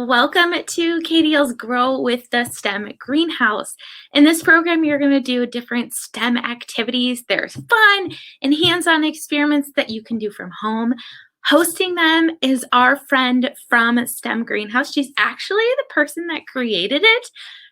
Welcome to KDL's Grow with the STEM Greenhouse. In this program, you're going to do different STEM activities. There's fun and hands-on experiments that you can do from home. Hosting them is our friend from STEM Greenhouse. She's actually the person that created it.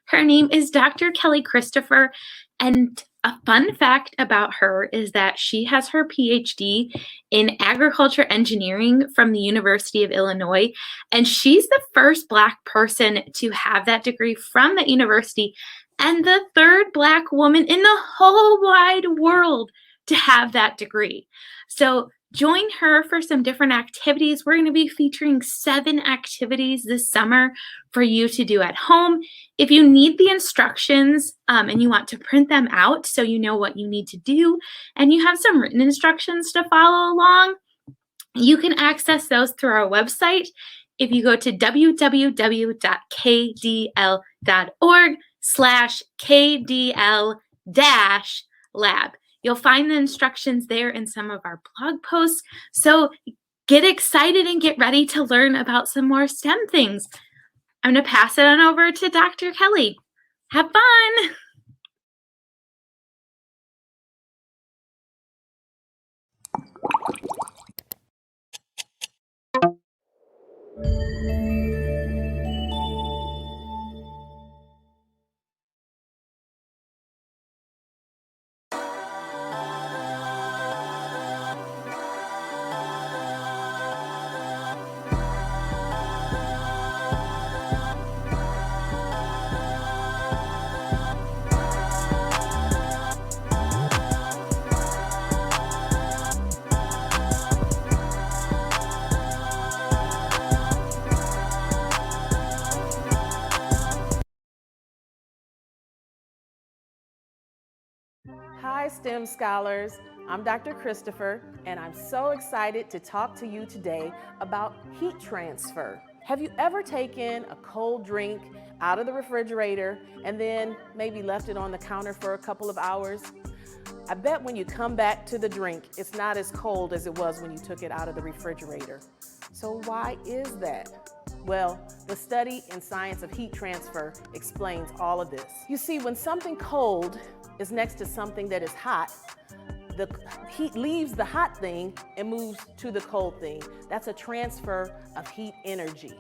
Her name is Dr. Keli Christopher, and a fun fact about her is that she has her PhD in agriculture engineering from the University of Illinois, and she's the first Black person to have that degree from that university and the third Black woman in the whole wide world to have that degree. So join her for some different activities. We're going to be featuring 7 activities this summer for you to do at home. If you need the instructions and you want to print them out so you know what you need to do, and you have some written instructions to follow along, you can access those through our website. If you go to www.kdl.org/KDL-lab, you'll find the instructions there in some of our blog posts. So get excited and get ready to learn about some more STEM things. I'm going to pass it on over to Dr. Keli. Have fun! Hi STEM scholars, I'm Dr. Christopher and I'm so excited to talk to you today about heat transfer. Have you ever taken a cold drink out of the refrigerator and then maybe left it on the counter for a couple of hours? I bet when you come back to the drink, it's not as cold as it was when you took it out of the refrigerator. So why is that? Well, the study and science of heat transfer explains all of this. You see, when something cold is next to something that is hot, the heat leaves the hot thing and moves to the cold thing. That's a transfer of heat energy.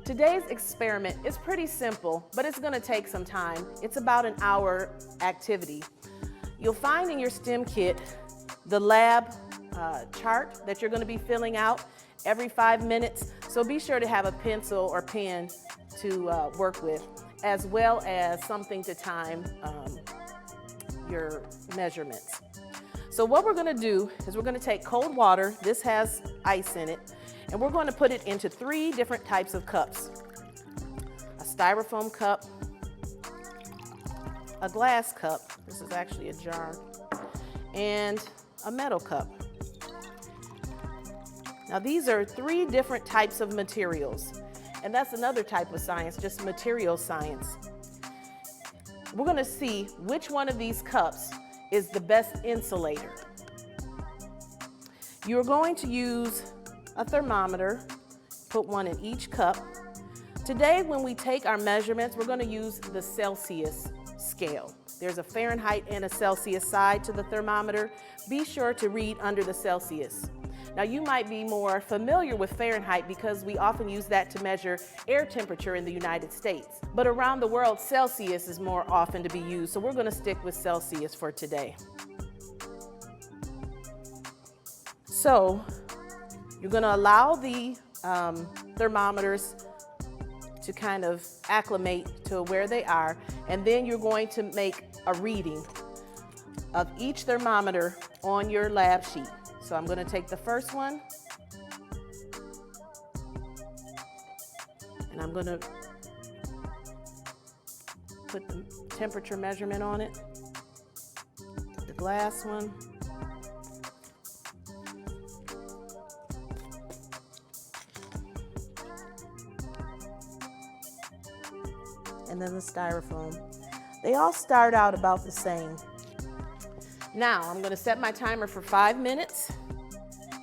Today's experiment is pretty simple, but it's going to take some time. It's about an hour activity. You'll find in your STEM kit the lab chart that you're going to be filling out every 5 minutes. So be sure to have a pencil or pen to work with, as well as something to time your measurements. So what we're going to do is we're going to take cold water. This has ice in it, and we're going to put it into 3 different types of cups. A styrofoam cup, a glass cup, this is actually a jar, and a metal cup. Now these are 3 different types of materials, and that's another type of science, just material science. We're going to see which one of these cups is the best insulator. You're going to use a thermometer, put one in each cup. Today, when we take our measurements, we're going to use the Celsius scale. There's a Fahrenheit and a Celsius side to the thermometer. Be sure to read under the Celsius. Now you might be more familiar with Fahrenheit because we often use that to measure air temperature in the United States. But around the world, Celsius is more often to be used, so we're going to stick with Celsius for today. So you're going to allow the thermometers to kind of acclimate to where they are, and then you're going to make a reading of each thermometer on your lab sheet. So I'm going to take the first one, and I'm going to put the temperature measurement on it, the glass one, and then the styrofoam. They all start out about the same. Now I'm going to set my timer for 5 minutes,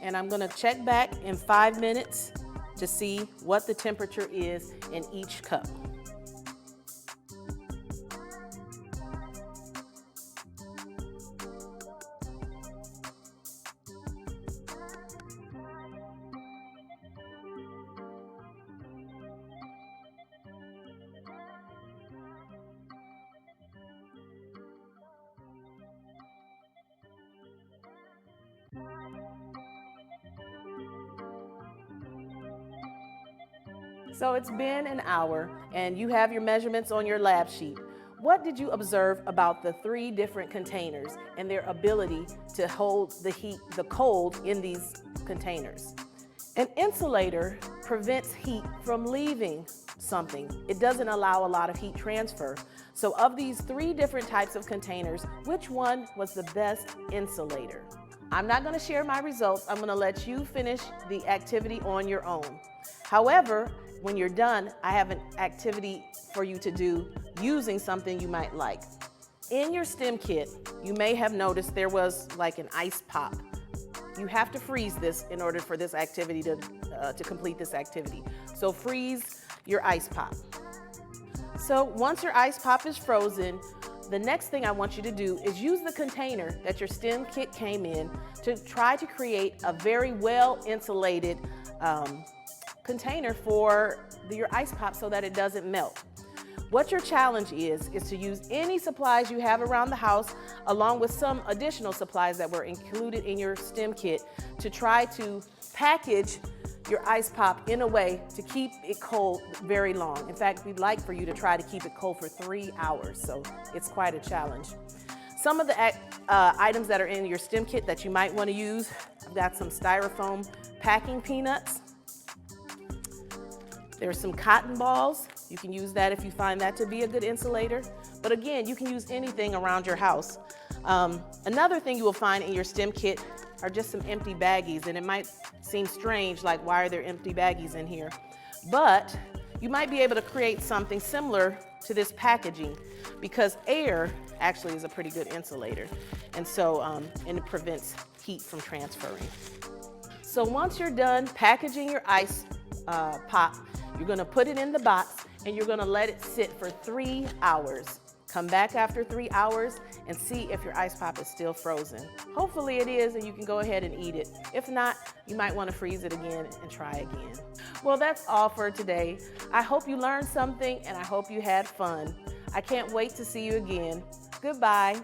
and I'm going to check back in 5 minutes to see what the temperature is in each cup. So it's been an hour and you have your measurements on your lab sheet. What did you observe about the 3 different containers and their ability to hold the cold in these containers? An insulator prevents heat from leaving something. It doesn't allow a lot of heat transfer. So of these 3 different types of containers, which one was the best insulator? I'm not going to share my results. I'm going to let you finish the activity on your own. However, when you're done, I have an activity for you to do using something you might like. In your STEM kit, you may have noticed there was like an ice pop. You have to freeze this in order for this activity to complete this activity. So freeze your ice pop. So once your ice pop is frozen, the next thing I want you to do is use the container that your STEM kit came in to try to create a very well insulated container for your ice pop so that it doesn't melt. What your challenge is to use any supplies you have around the house along with some additional supplies that were included in your STEM kit to try to package your ice pop in a way to keep it cold very long. In fact, we'd like for you to try to keep it cold for 3 hours, so it's quite a challenge. Some of the items that are in your STEM kit that you might want to use, I've got some styrofoam packing peanuts. There's some cotton balls. You can use that if you find that to be a good insulator. But again, you can use anything around your house. Another thing you will find in your STEM kit are just some empty baggies, and it might seem strange, like why are there empty baggies in here? But you might be able to create something similar to this packaging because air actually is a pretty good insulator, and so and it prevents heat from transferring. So once you're done packaging your ice pop, you're gonna put it in the box and you're gonna let it sit for 3 hours. Come back after 3 hours and see if your ice pop is still frozen. Hopefully it is, and you can go ahead and eat it. If not, you might want to freeze it again and try again. Well, that's all for today. I hope you learned something and I hope you had fun. I can't wait to see you again. Goodbye.